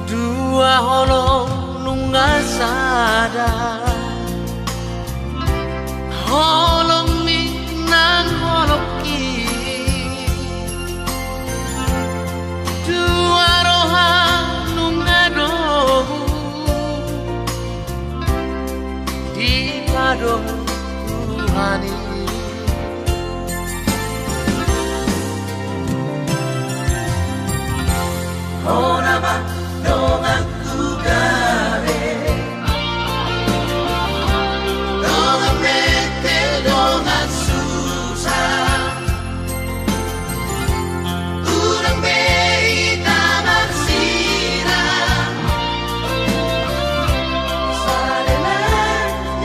dua holong nunggah sada holong minang holong ki dua roha nunggah dohu di pado Tuhani Honama dongan ku gabe dongan mete dongan susah urang bei taman sirah sadela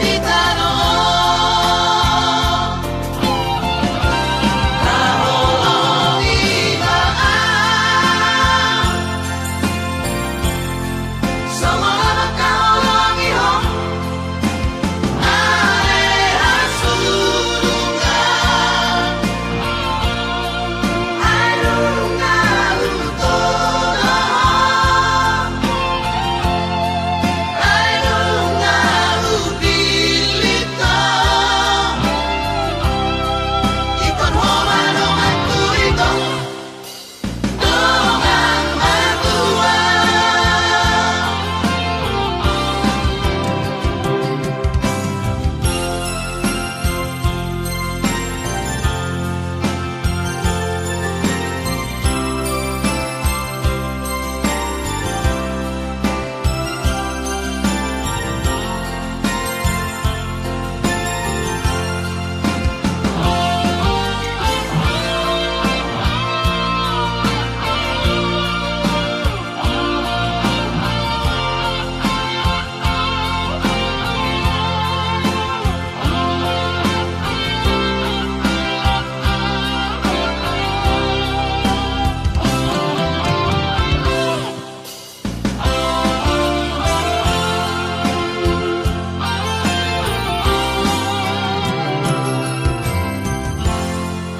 di tanah tahong ibaan sama kaulong ihong aleha sulungan alunga utona alunga upilito ikon homanongan kurito dongan matua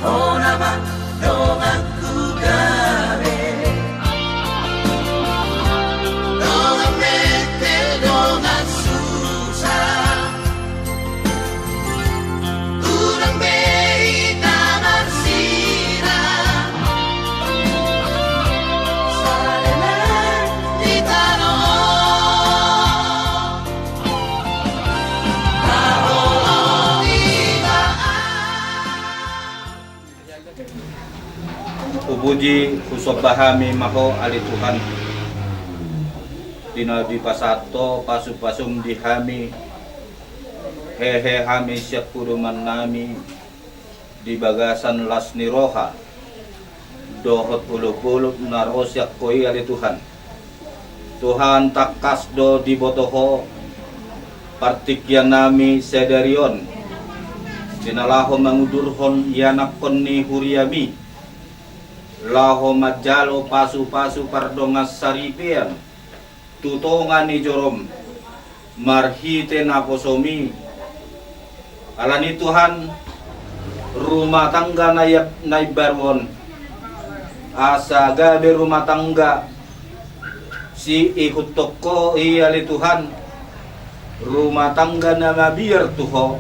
Honama dongan ku gabe dongan mete dongan susah urang bei taman sirah sadela di tanah tahong ibaan Puji kusobahami maho ali Tuhan dina di pasato pasu-pasum di hami hehe hami siap kuruman nami di bagasan las niroha dohot ulu-ulu narosyak koi ali Tuhan Tuhan takas do di botoho partikyan nami sedarion dinalaho mangudurhon yanakon ni huriami laho majalo pasu-pasu pardongas saripian tutongan ni jorom marhite naposomi alani Tuhan rumah tangga naibarwon asa gabe rumah tangga si ikut toko iyali Tuhan rumah tangga nama biar tuho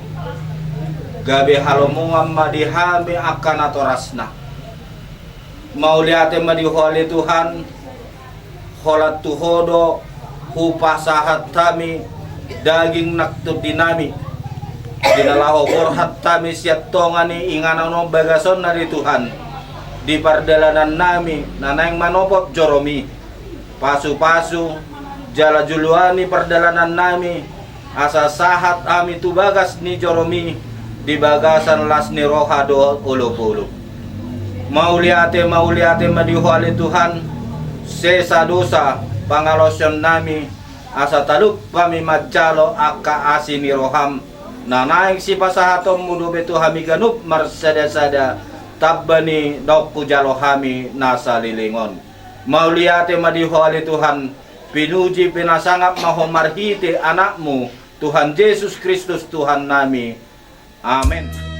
gabe halomongam madihame akan atorasna mau lihat di holi Tuhan holat tuhodo hupasahat kami daging naktub dinami dinalaho borhat kami siat tongani inganono bagason dari Tuhan di pardalanan nami nanang manopot joromi pasu-pasu jala juluani pardalanan nami asa sahat ami tu bagas ni joromi di bagasan las ni rohado ulu-ulu mau liate madihuali Tuhan sesa dosa pangalosyon nami asa taluk kami majalo aka asini roham nanaing si pasahatom mudo betu hami ganup marsada-sada tabbani dokku jalo hami nasa lilingon mau liate madihuali Tuhan pinuji pinasangap maho marhite anakmu Tuhan Yesus Kristus Tuhan nami amin.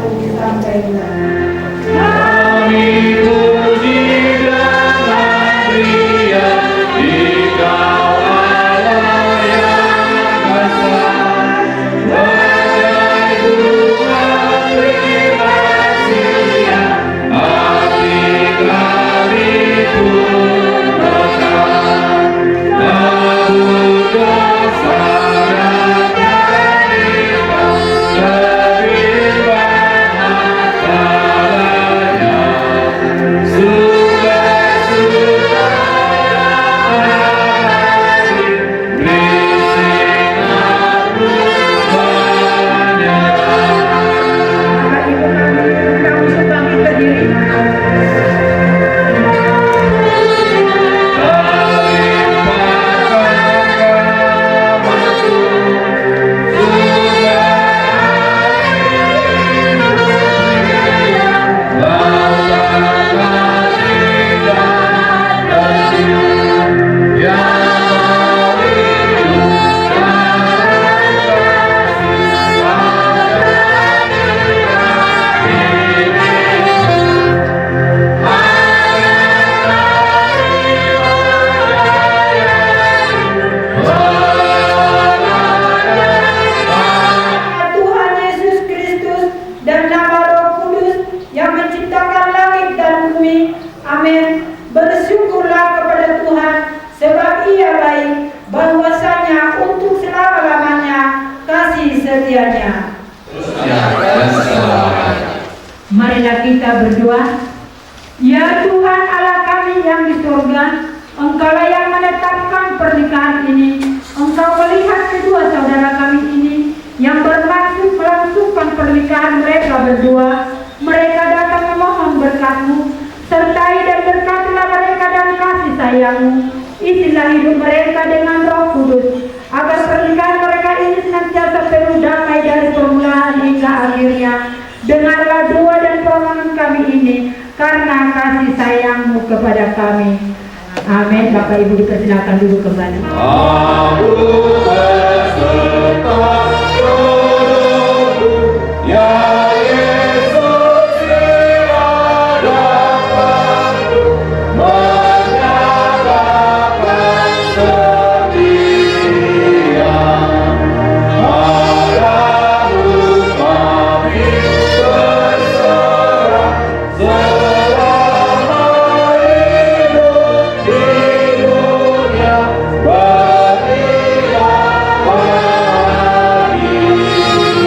bumi sampai bulan. Kami puji dan Maria, Dikau Allah yang besar, bagai Tuhan privasi, hati kami pun lekat, lalu dosa dan keringat, lebih bahagianya, suka-suka hati, berisik aku banyak. Maka ibu kami undang untuk kami berdiri. Tuhan Yesus Kristus dan nama Roh Kudus yang menciptakan langit dan bumi. Amin. Bersyukurlah kepada Tuhan sebab Ia baik, bahwasanya untuk selama-lamanya kasih setianya. Marilah kita berdoa. Ya Tuhan Allah kami yang di surga, Engkaulah yang menetapkan pernikahan ini. Engkau melihat kedua saudara kami ini yang bermaksud melangsungkan pernikahan mereka berdua. Mereka datang memohon berkat-Mu, sertai dan berkatilah mereka dan kasih sayang-Mu. Isilah hidup mereka dengan Roh Kudus, agar pernikahan mereka ini senantiasa penuh damai dari permulaan hingga akhirnya. Dengarlah doa dan permohonan kami ini karena kasih sayang-Mu kepada kami. Amin. Bapak Ibu dipersilakan duduk kembali. Aku beserta seluruh, ya Yesus di hadapan-Mu, menyatakan setia. Padamu kami berserah selama hidup di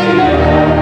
dunia, berilah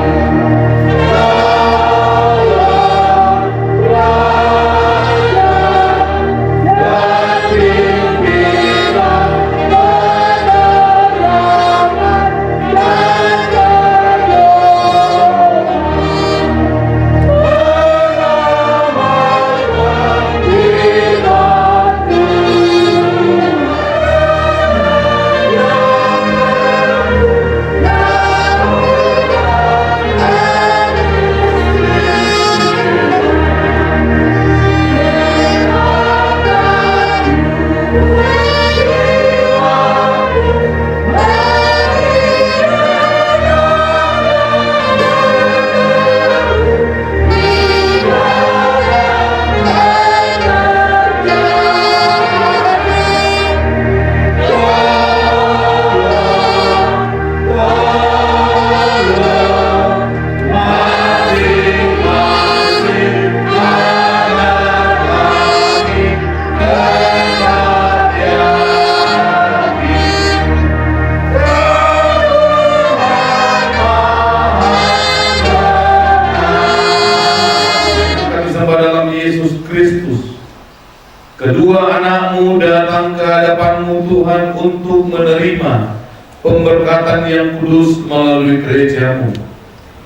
kedua anak-Mu datang ke hadapan-Mu Tuhan untuk menerima pemberkatan yang kudus melalui gereja-Mu.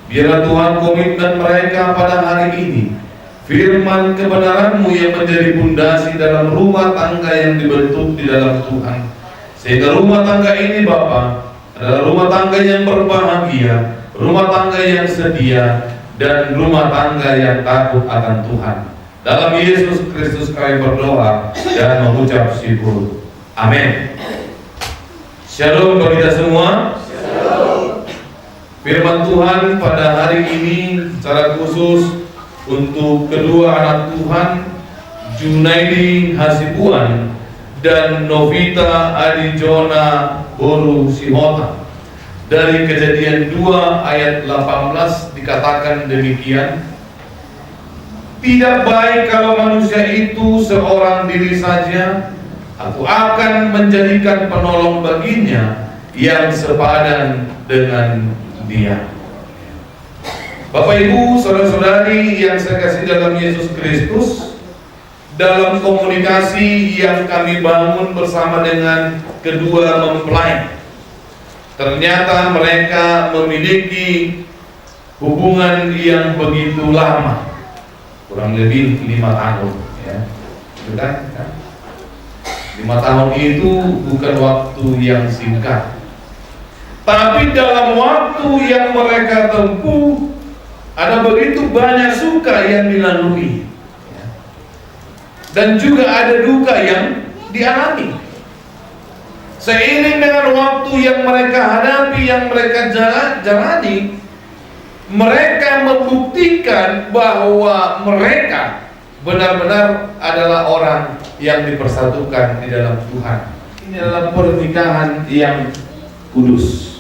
Biarlah Tuhan komitmen mereka pada hari ini, firman kebenaran-Mu yang menjadi pondasi dalam rumah tangga yang dibentuk di dalam Tuhan, sehingga rumah tangga ini Bapa adalah rumah tangga yang berbahagia, rumah tangga yang setia, dan rumah tangga yang takut akan Tuhan. Dalam Yesus Kristus kami berdoa dan mengucap syukur. Amin. Shalom bagi kita semua. Firman Tuhan pada hari ini secara khusus untuk kedua anak Tuhan, Junaidi Hasibuan dan Novita Adijona Boru Sihota. Dari Kejadian 2 ayat 18 dikatakan demikian, tidak baik kalau manusia itu seorang diri saja, aku akan menjadikan penolong baginya yang sepadan dengan dia. Bapak Ibu, saudara-saudari yang saya kasih dalam Yesus Kristus, dalam komunikasi yang kami bangun bersama dengan kedua mempelai, ternyata mereka memiliki hubungan yang begitu lama, kurang lebih 5 tahun, ya. Sudah, kan? 5 tahun itu bukan waktu yang singkat. Tapi dalam waktu yang mereka tempuh, ada begitu banyak suka yang dilalui, dan juga ada duka yang dialami. Seiring dengan waktu yang mereka hadapi, yang mereka jalani, mereka membuktikan bahwa mereka benar-benar adalah orang yang dipersatukan di dalam Tuhan. Ini adalah pernikahan yang kudus.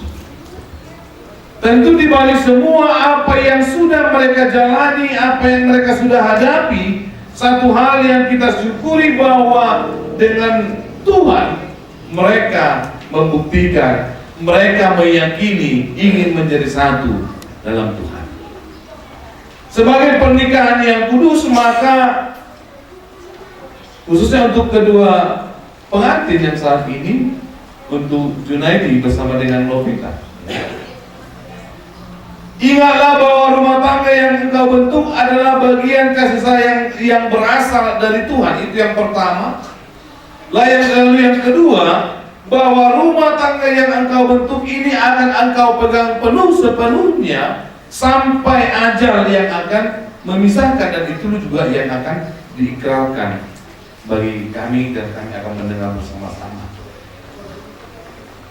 Tentu di balik semua apa yang sudah mereka jalani, apa yang mereka sudah hadapi, satu hal yang kita syukuri bahwa dengan Tuhan mereka membuktikan, mereka meyakini ingin menjadi satu dalam Tuhan. Sebagai pernikahan yang kudus, maka khususnya untuk kedua pengantin yang saat ini, untuk Junaidi bersama dengan Novita, ingatlah bahwa rumah tangga yang engkau bentuk adalah bagian kasih sayang yang berasal dari Tuhan. Itu yang pertama. Lalu yang kedua, bahwa rumah tangga yang engkau bentuk ini akan engkau pegang penuh sepenuhnya sampai ajal yang akan memisahkan, dan itu juga yang akan diikrarkan bagi kami dan kami akan mendengar bersama-sama.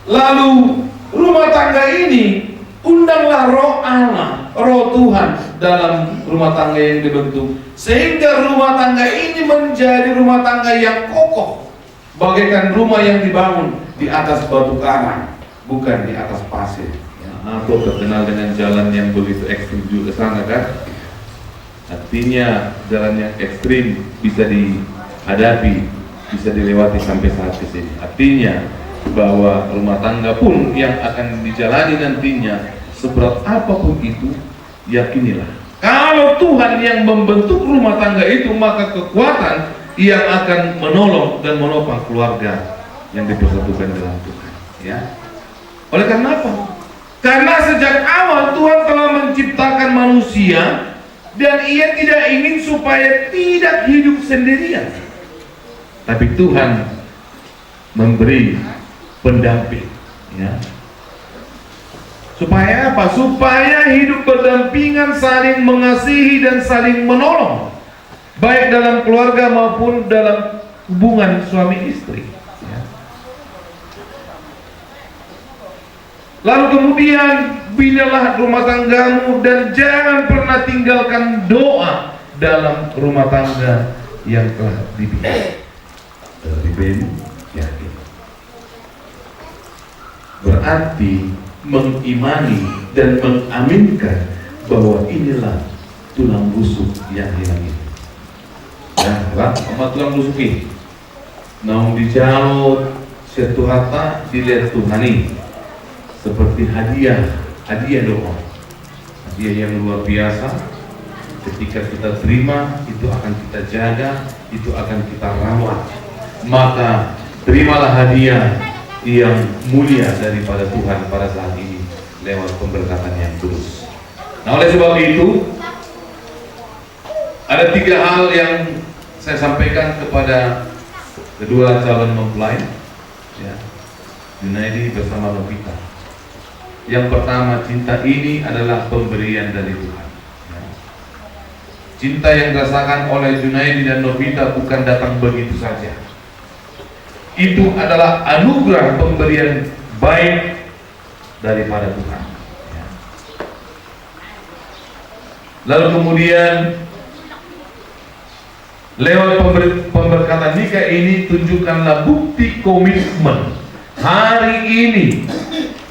Lalu rumah tangga ini, undanglah roh Allah, roh Tuhan dalam rumah tangga yang dibentuk, sehingga rumah tangga ini menjadi rumah tangga yang kokoh, bagaikan rumah yang dibangun di atas batu karang, bukan di atas pasir. Atau terkenal dengan jalan yang begitu ekstrim juga sana, kan? Artinya jalan yang ekstrim bisa dihadapi, bisa dilewati sampai saat kesini. Artinya bahwa rumah tangga pun yang akan dijalani nantinya, seberat apapun itu, yakinilah kalau Tuhan yang membentuk rumah tangga itu, maka kekuatan yang akan menolong dan menopang keluarga yang dipersatukan dalam Tuhan, ya. Oleh karena apa? Karena sejak awal Tuhan telah menciptakan manusia, dan Ia tidak ingin supaya tidak hidup sendirian, tapi Tuhan memberi pendamping, ya. Supaya apa? Supaya hidup berdampingan, saling mengasihi dan saling menolong, baik dalam keluarga maupun dalam hubungan suami istri, ya. Lalu kemudian binalah rumah tanggamu, dan jangan pernah tinggalkan doa dalam rumah tangga yang telah dibina. Yakin. Berarti mengimani dan mengaminkan bahwa inilah tulang rusuk yang hilang itu. Ya, apa tulang rusuk ini? Namun dijauh satu harta dilihat Tuhani, seperti hadiah doa, hadiah yang luar biasa. Ketika kita terima, itu akan kita jaga, itu akan kita rawat. Maka terimalah hadiah yang mulia daripada Tuhan pada saat ini lewat pemberkatan yang tulus. Nah, oleh sebab itu ada 3 hal yang saya sampaikan kepada kedua calon mempelai, ya, Junaidi bersama Novita. Yang pertama, cinta ini adalah pemberian dari Tuhan, ya. Cinta yang dirasakan oleh Junaidi dan Novita bukan datang begitu saja. Itu adalah anugerah pemberian baik daripada Tuhan, ya. Lalu kemudian lewat pemberkatan nikah ini tunjukkanlah bukti komitmen hari ini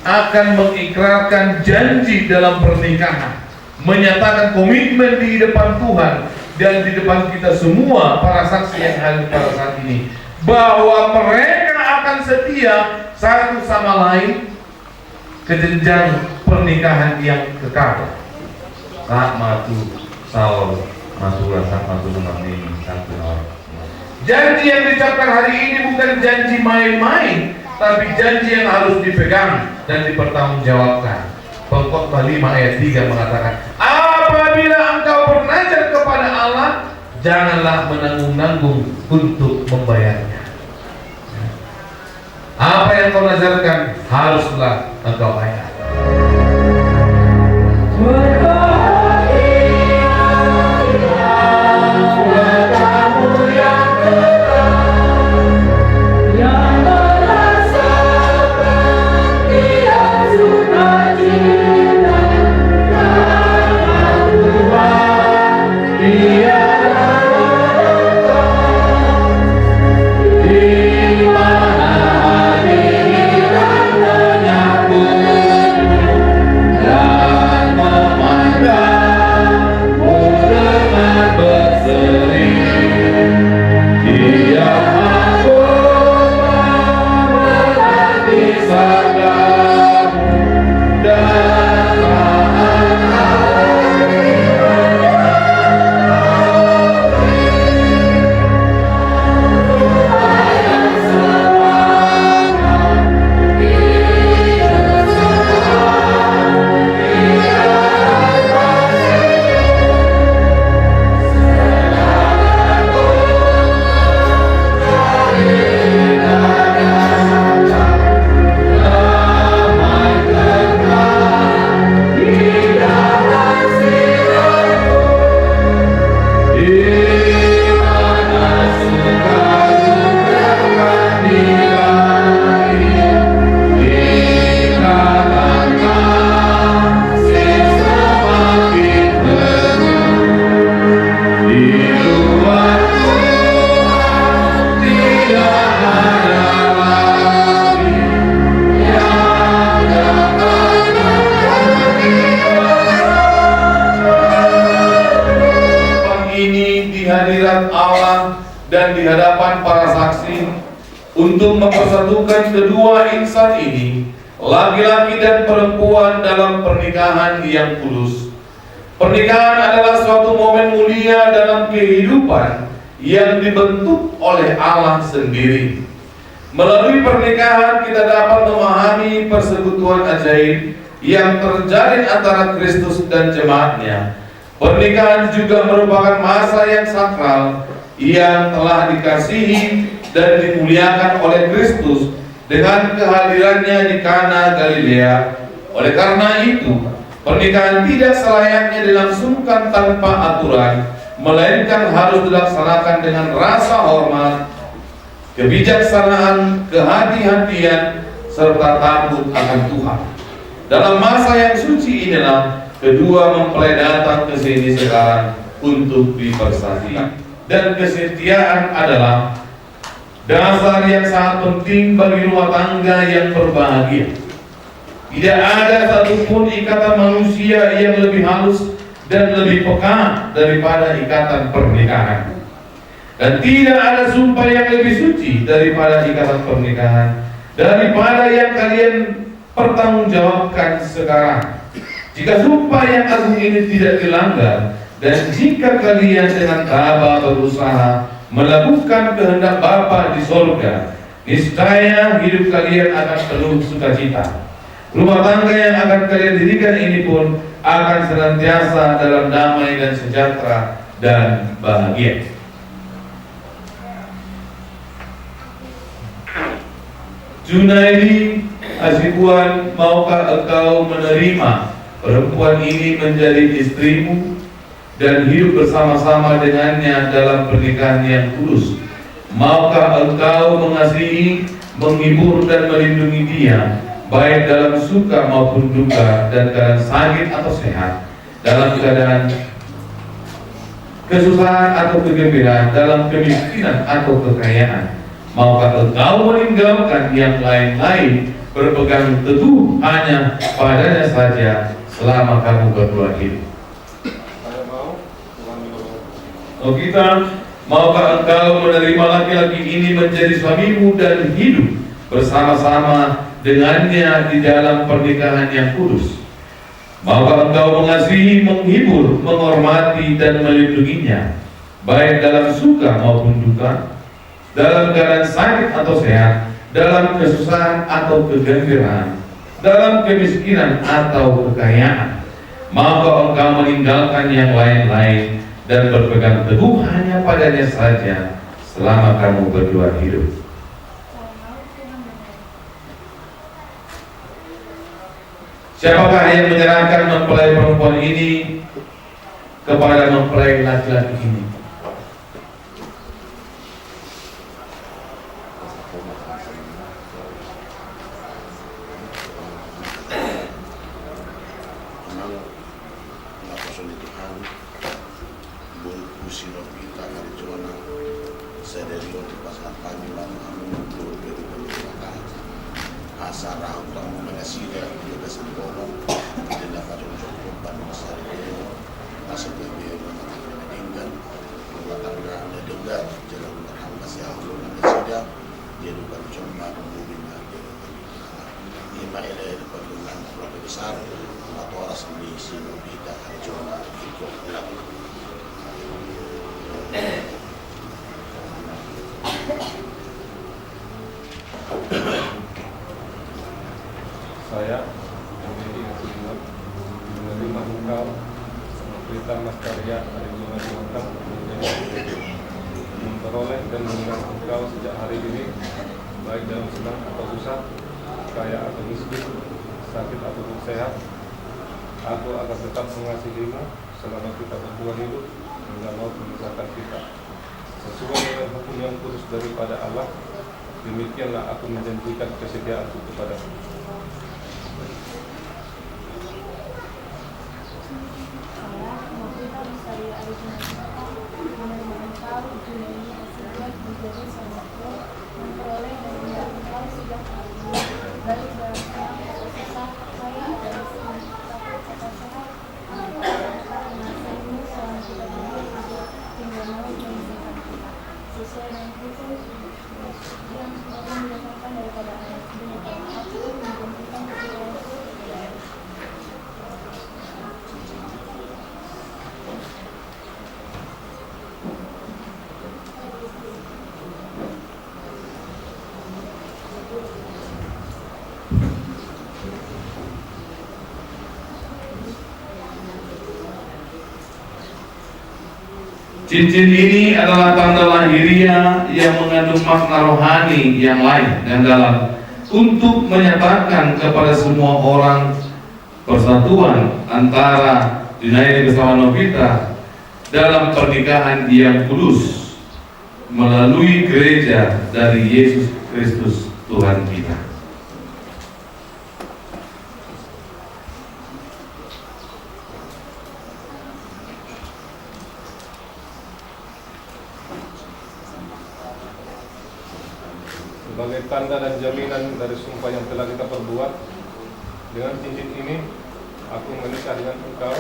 akan mengikrarkan janji dalam pernikahan, menyatakan komitmen di depan Tuhan dan di depan kita semua para saksi yang hadir pada saat ini, bahwa mereka akan setia satu sama lain ke jenjang pernikahan yang kekal. Saat matu sahur matulah saat matu ini satu orang. Janji yang diucapkan hari ini bukan janji main-main, tapi janji yang harus dipegang dan dipertanggungjawabkan. Pengkhotbah 5 ayat 3 mengatakan, apabila engkau bernazar kepada Allah, janganlah menanggung-nanggung untuk membayarnya. Apa yang kau nazarkan haruslah engkau bayar. Dan di hadapan para saksi untuk mempersatukan kedua insan ini, laki-laki dan perempuan dalam pernikahan yang kudus. Pernikahan adalah suatu momen mulia dalam kehidupan yang dibentuk oleh Allah sendiri. Melalui pernikahan kita dapat memahami persekutuan ajaib yang terjalin antara Kristus dan jemaatnya. Pernikahan juga merupakan masa yang sakral yang telah dikasihi dan dimuliakan oleh Kristus dengan kehadirannya di Kana Galilea. Oleh karena itu, pernikahan tidak selayaknya dilangsungkan tanpa aturan, melainkan harus dilaksanakan dengan rasa hormat, kebijaksanaan, kehati-hatian, serta takut akan Tuhan. Dalam masa yang suci inilah kedua mempelai datang ke sini sekarang untuk dipersatukan. Dan kesetiaan adalah dasar yang sangat penting bagi rumah tangga yang berbahagia. Tidak ada satupun ikatan manusia yang lebih halus dan lebih peka daripada ikatan pernikahan. Dan tidak ada sumpah yang lebih suci daripada ikatan pernikahan, daripada yang kalian pertanggungjawabkan sekarang. Jika sumpah yang agung ini tidak dilanggar, dan jika kalian dengan tabah berusaha melakukan kehendak Bapa di sorga, niscaya hidup kalian akan penuh sukacita. Rumah tangga yang akan kalian dirikan ini pun akan senantiasa dalam damai dan sejahtera dan bahagia. Junaidi, Hasibuan, maukah engkau menerima perempuan ini menjadi istrimu dan hidup bersama-sama dengannya dalam pernikahan yang kudus? Maukah engkau mengasihi, menghibur dan melindungi dia, baik dalam suka maupun duka, dan keadaan sakit atau sehat, dalam keadaan kesusahan atau kegembiraan, dalam kemiskinan atau kekayaan. Maukah engkau meninggalkan yang lain-lain, berpegang teguh hanya padanya saja selama kamu berdua hidup? Oh kita, maukah engkau menerima laki-laki ini menjadi suamimu dan hidup bersama-sama dengannya di dalam pernikahan yang kudus? Maukah engkau mengasihi, menghibur, menghormati dan melindunginya, baik dalam suka maupun duka, dalam keadaan sakit atau sehat, dalam kesusahan atau kegembiraan, dalam kemiskinan atau kekayaan? Maukah engkau meninggalkan yang lain-lain dan berpegang teguh hanya padanya saja selama kamu berdua hidup? Siapakah yang menyerahkan mempelai perempuan ini kepada mempelai laki-laki ini? Saya menerima engkau berita mas karya hari Jumat Matang, memperoleh dan mengenal engkau sejak hari ini, baik dalam senang atau susah, kaya atau miskin, sakit ataupun sehat. Aku akan tetap mengasihimu selama kita berdua hidup hingga maut memisahkan kita, sesuai dengan hukum yang kudus daripada Allah. Demikianlah aku menjanjikan kesetiaanku kepadamu. Cincin ini adalah tanda lahiriah yang mengandung makna rohani yang lain dan dalam untuk menyatakan kepada semua orang persatuan antara Junaidi bersama Novita dalam pernikahan yang kudus melalui gereja dari Yesus Kristus Tuhan kita. Sebagai tanda dan jaminan dari sumpah yang telah kita perbuat, dengan cincin ini aku menikah dengan engkau.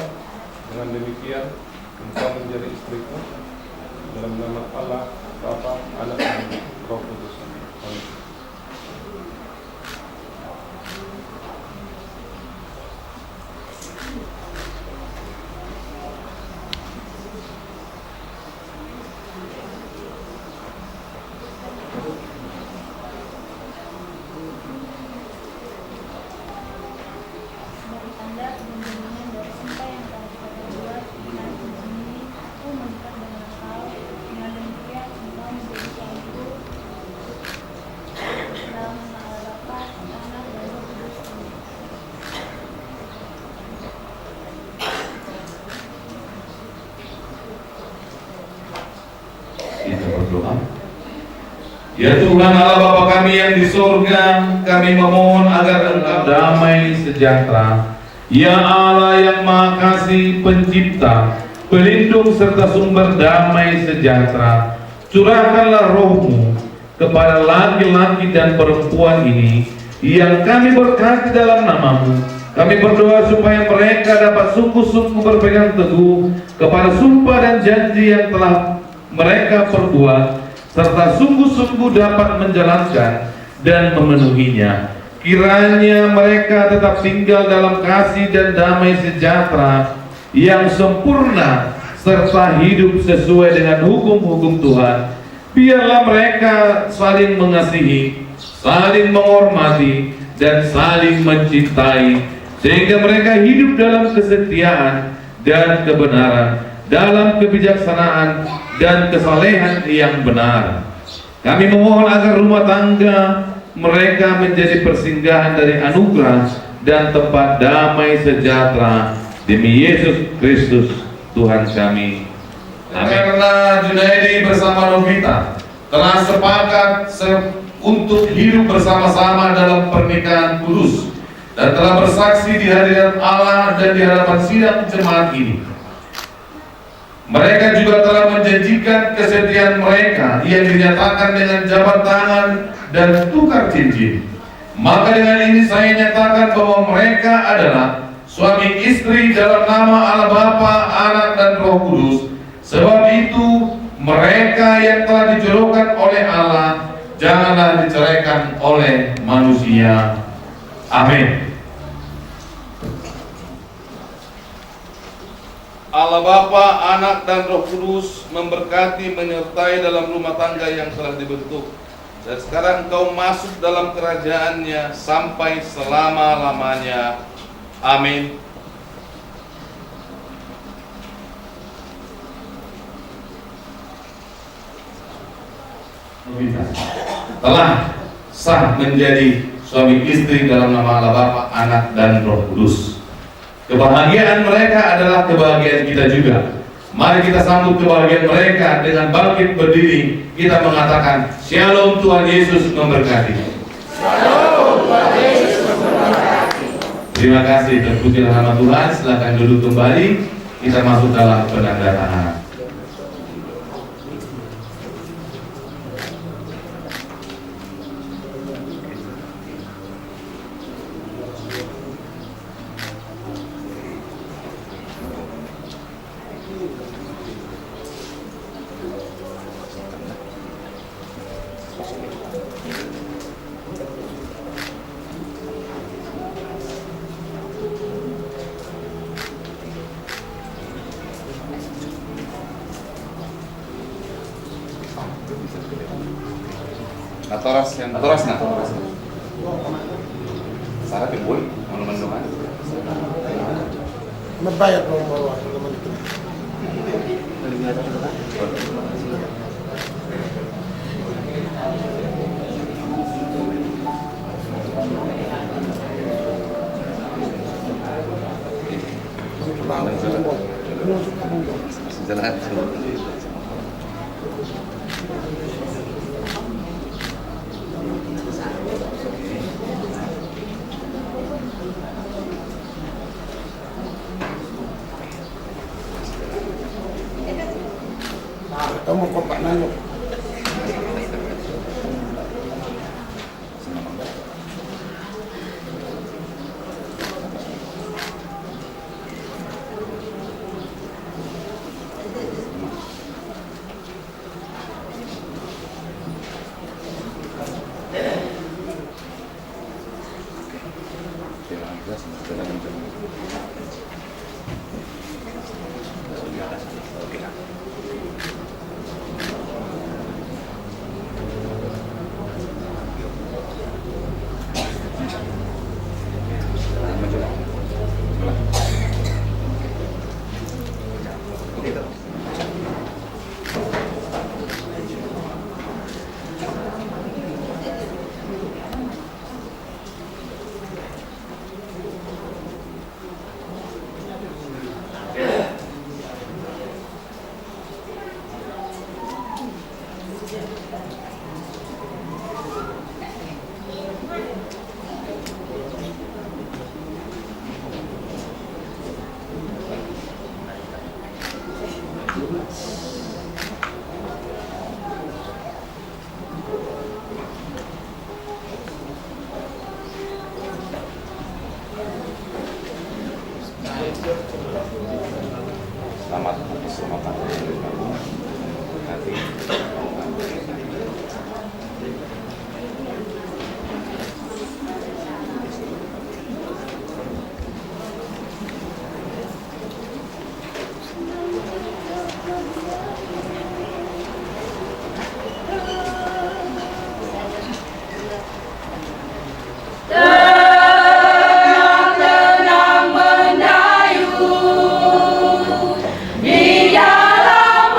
Dengan demikian engkau menjadi istriku. Dalam nama Allah, Bapa, Anak, dan Roh Kudus. Amin. Kita berdoa. Ya Tuhan Allah Bapa kami yang di surga, kami memohon agar Engkau damai sejahtera. Ya Allah yang Maha Kasih Pencipta, pelindung serta sumber damai sejahtera. Curahkanlah roh-Mu kepada laki-laki dan perempuan ini yang kami berkati dalam nama-Mu. Kami berdoa supaya mereka dapat sungguh-sungguh berpegang teguh kepada sumpah dan janji yang telah mereka perbuat, serta sungguh-sungguh dapat menjalankan dan memenuhinya. Kiranya mereka tetap tinggal dalam kasih dan damai sejahtera yang sempurna, serta hidup sesuai dengan hukum-hukum Tuhan. Biarlah mereka saling mengasihi, saling menghormati, dan saling mencintai, sehingga mereka hidup dalam kesetiaan dan kebenaran, dalam kebijaksanaan dan kesalehan yang benar. Kami memohon agar rumah tangga mereka menjadi persinggahan dari anugerah dan tempat damai sejahtera, demi Yesus Kristus Tuhan kami. Amin. Karena Junaidi bersama Novita telah sepakat untuk hidup bersama-sama dalam pernikahan kudus dan telah bersaksi di hadirat Allah dan di hadapan sidang jemaat ini. Mereka juga telah menjanjikan kesetiaan mereka yang dinyatakan dengan jabat tangan dan tukar cincin. Maka dengan ini saya nyatakan bahwa mereka adalah suami istri dalam nama Allah Bapa, Anak, dan Roh Kudus. Sebab itu mereka yang telah dijodohkan oleh Allah janganlah diceraikan oleh manusia. Amin. Allah Bapa, Anak, dan Roh Kudus memberkati menyertai dalam rumah tangga yang telah dibentuk. Dan sekarang engkau masuk dalam kerajaannya sampai selama-lamanya. Amin. Telah sah menjadi suami istri dalam nama Allah Bapa, Anak, dan Roh Kudus. Kebahagiaan mereka adalah kebahagiaan kita juga. Mari kita sambut kebahagiaan mereka dengan bangkit berdiri. Kita mengatakan, Shalom, Tuhan Yesus memberkati. Shalom, Tuhan Yesus memberkati. Terima kasih, terpujilah nama Tuhan. Silakan duduk kembali. Kita masuk dalam penandatanganan. Atoras na. Sarap yung boy. Ano naman naman? Magbayad mo mga naman ito. Jalan. Kamu kompak nalo. Selamat keselamatan nanti. Di dalam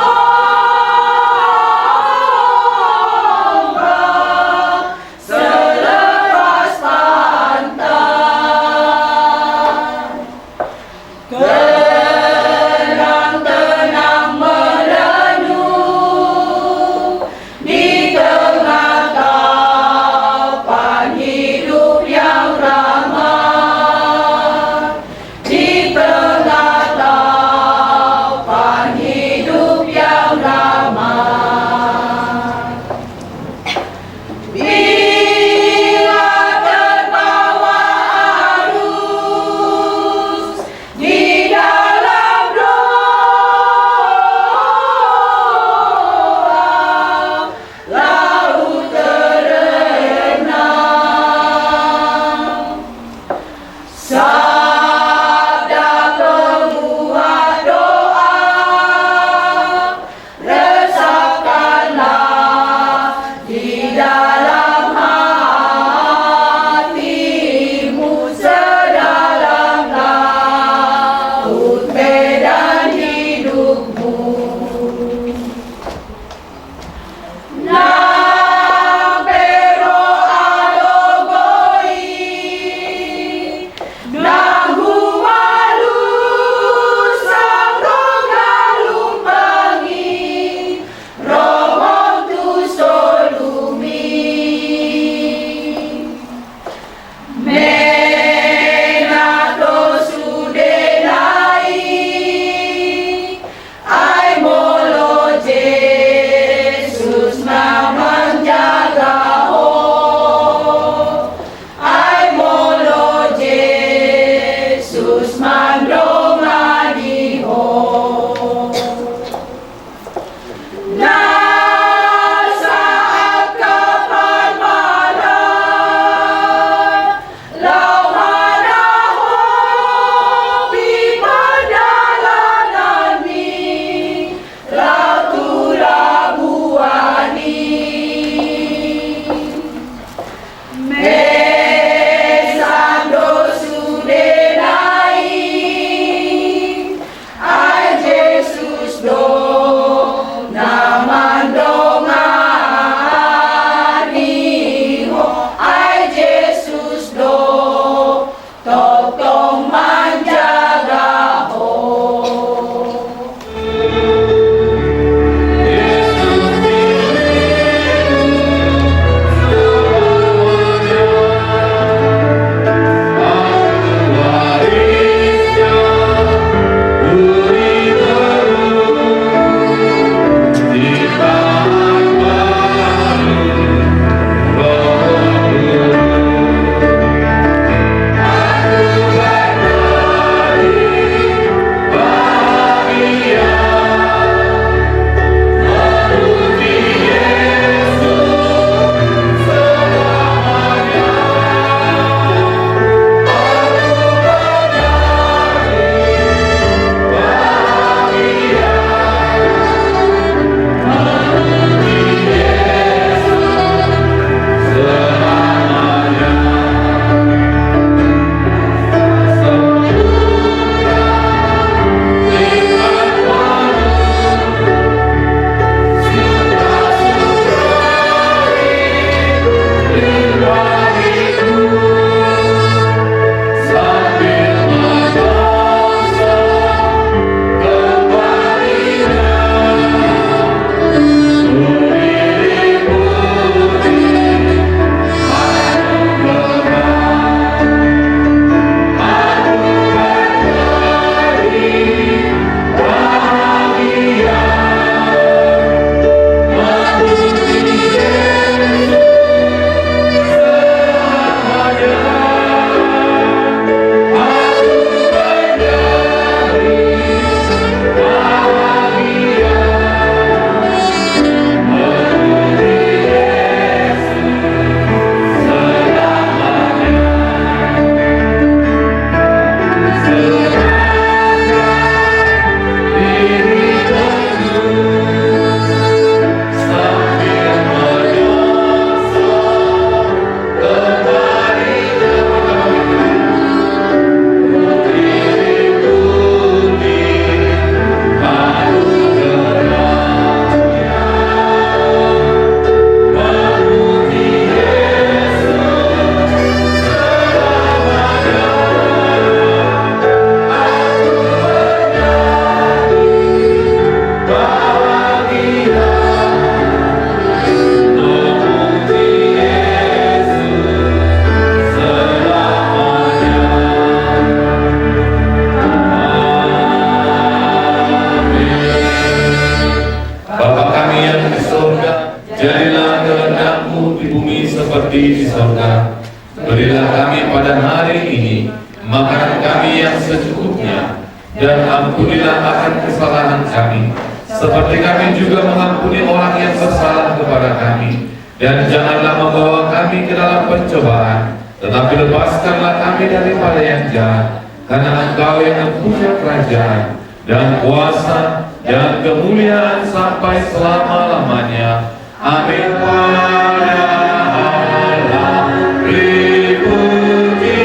seperti di sorga. Berilah kami pada hari ini makanan kami yang secukupnya, dan ampunilah akan kesalahan kami, seperti kami juga mengampuni orang yang bersalah kepada kami. Dan janganlah membawa kami ke dalam pencobaan, tetapi lepaskanlah kami daripada yang jahat, karena Engkau yang punya kerajaan dan kuasa dan kemuliaan sampai selama-lamanya. Amin. Pada Allah dipuji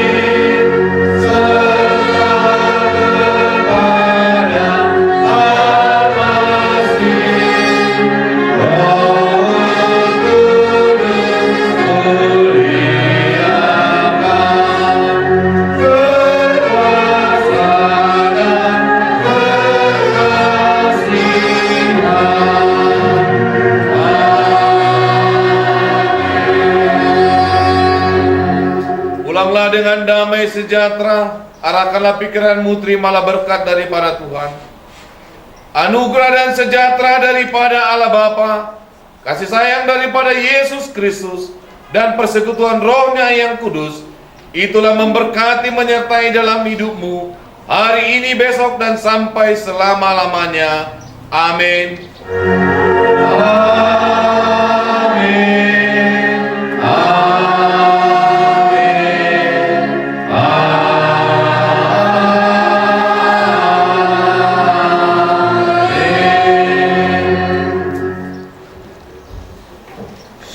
serta kepada Al-Masih, Roh Kudus muliakan berkuasa dan berkasihan. Pulanglah dengan damai sejahtera, arahkanlah pikiranmu, terimalah berkat daripada Tuhan. Anugerah dan sejahtera daripada Allah Bapa, kasih sayang daripada Yesus Kristus, dan persekutuan Roh-Nya yang kudus, itulah memberkati menyertai dalam hidupmu, hari ini, besok, dan sampai selama-lamanya. Amin.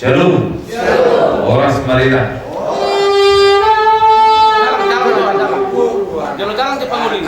Shalom. Oras Marina. Jalan-jalan ke Panguling.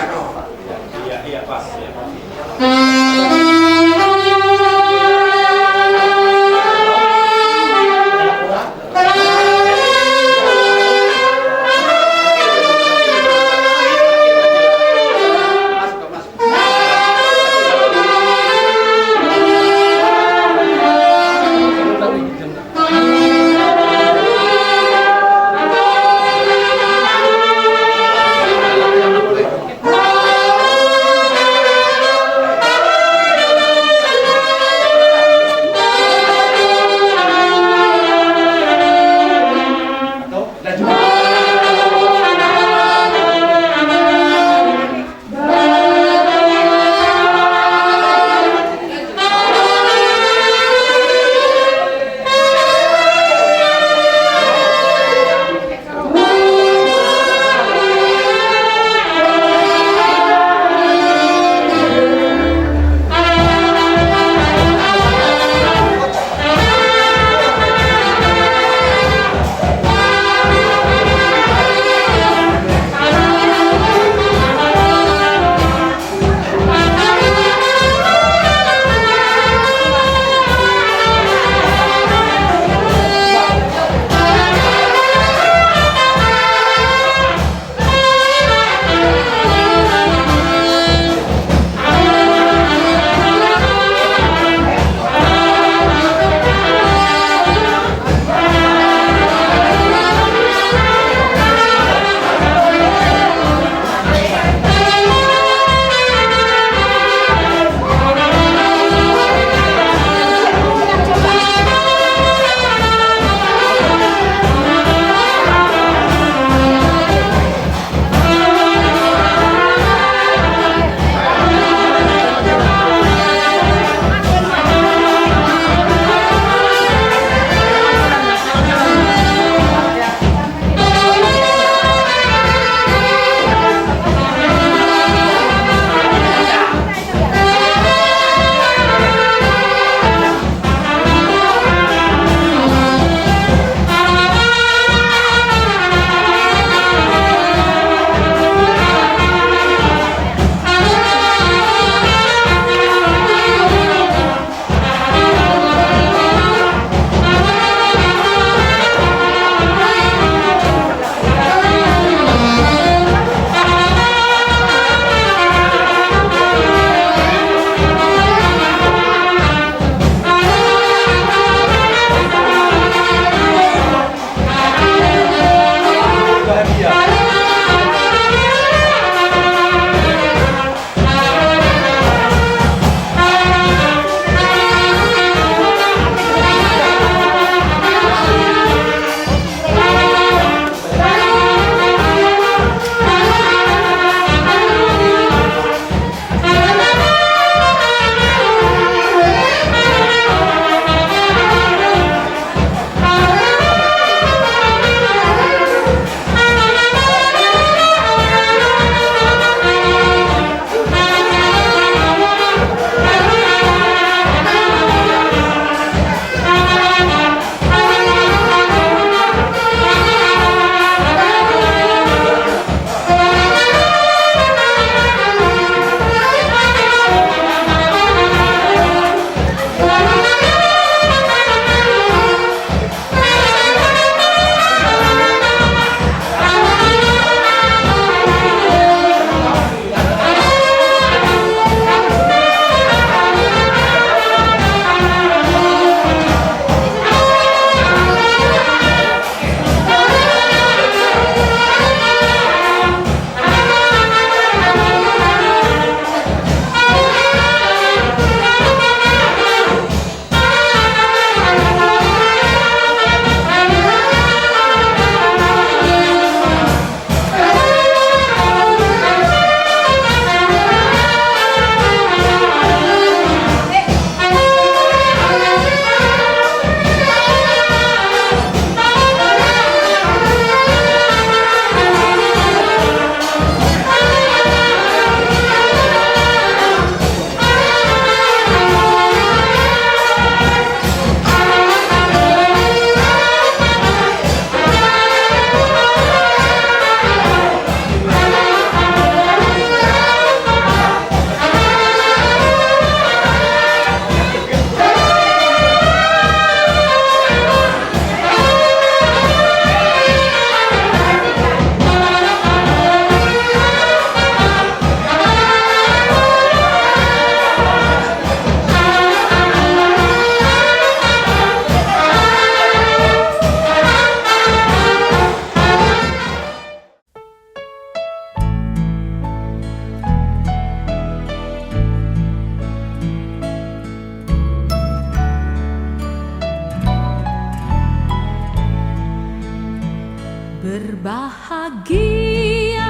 Berbahagia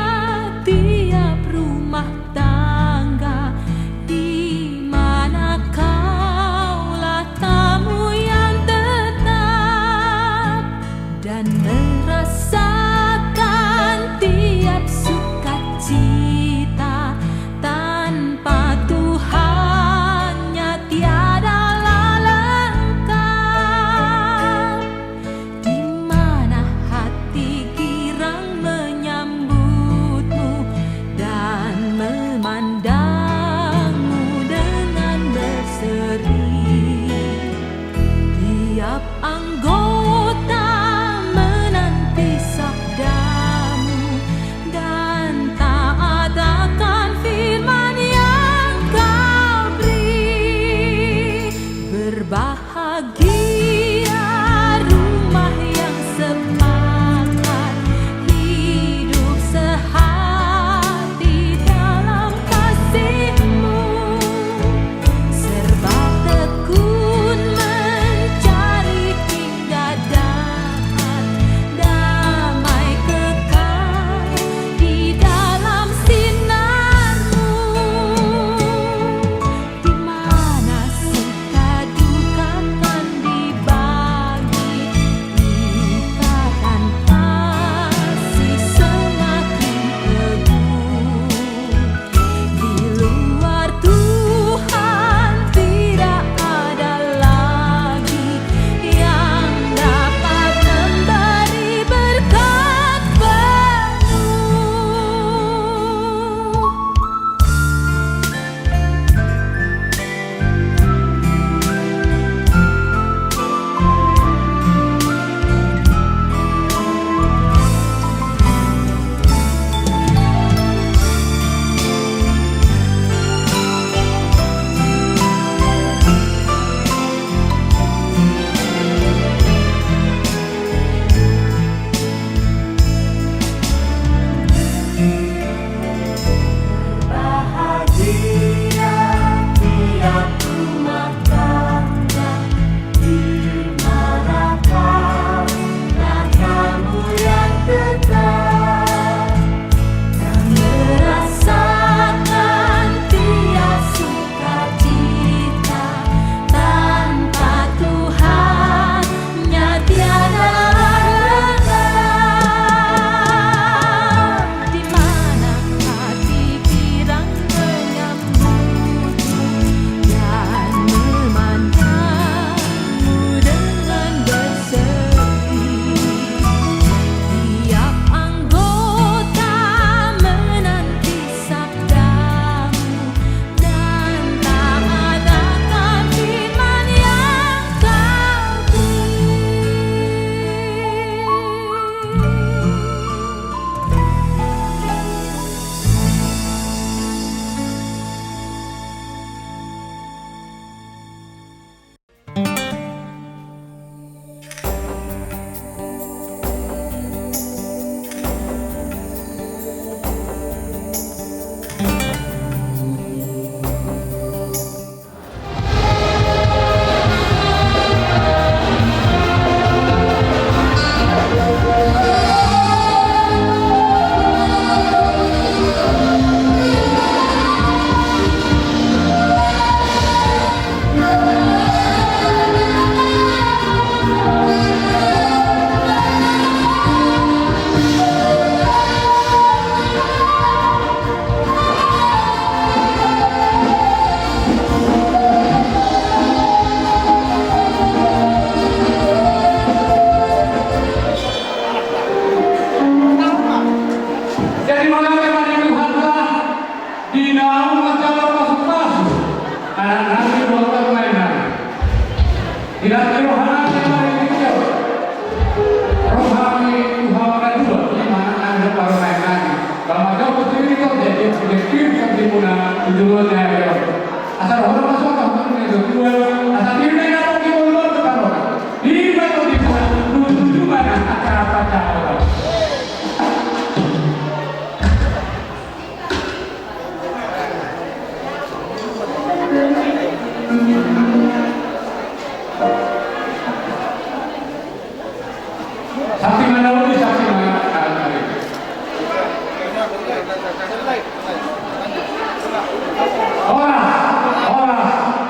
tiap rumah tangga di mana kaulah tamu yang tetap dan merasakan tiap sukacita tanpa Tuhannya tiadalah lengkap. Di mana hati girang menyambutmu dan memandangmu dengan berseri. Tiap anggota menanti sabdamu dan taat akan firman yang kau beri. Berbahagia rumah yang sepakat, hidup sehati dalam kasih-Mu, serba tekun mencari hingga dapat damai kekal di dalam sinar-Mu. Di mana suka duka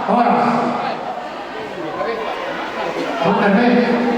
Orang. Oke,